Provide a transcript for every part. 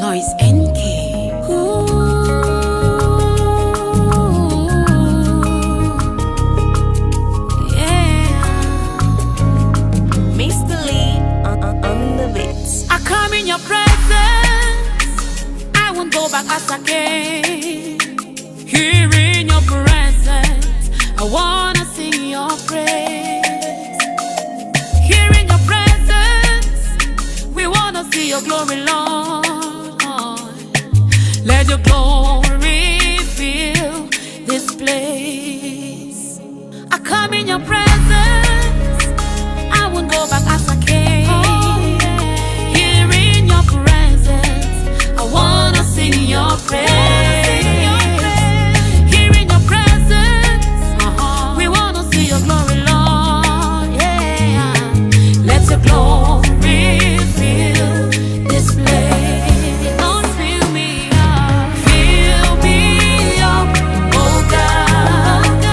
LoisNk. On the beats. I come in your presence, I won't go back as I came. Here in your presence, I wanna sing your praise. Here in your presence, we wanna see your glory, Lord. Let your glory fill this place. I come in your presence, I won't go back as I came. Here in your presence, I wanna sing your praise. Here in your presence, we wanna see your glory, Lord. Yeah, let your glory fill this place. Lord, fill me up, oh God.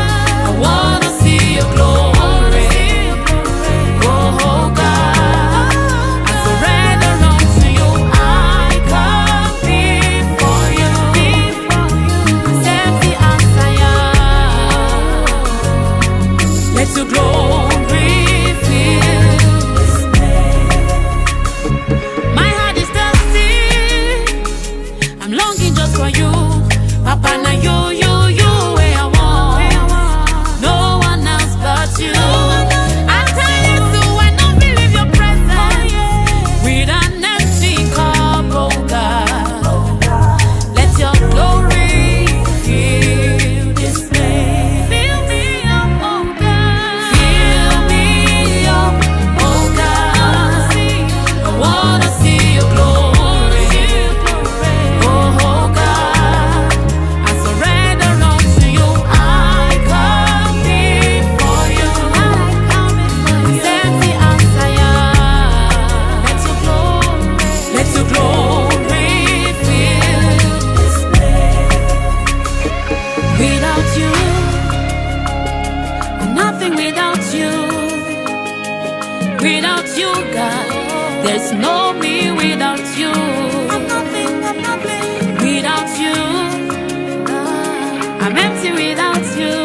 I wanna see your glory. Oh God, I surrender unto you. I come before you. Set me as I am. Let your glory fill this place. My heart is thirsty. I'm longing just for you, Papa. Now you where I want. No one else but you. I tell you so, I don't believe your presence. With an empty cup, oh God, let your glory fill this place. Fill me up, oh God. Fill me up, oh God. I wanna see your glory. Oh God, I surrender unto you. I come before you. Set me as I am. Let your glory fill this place. Without you, I'm nothing without you. Without you, God, there's no me without you. I'm nothing. Without you, I'm empty without you.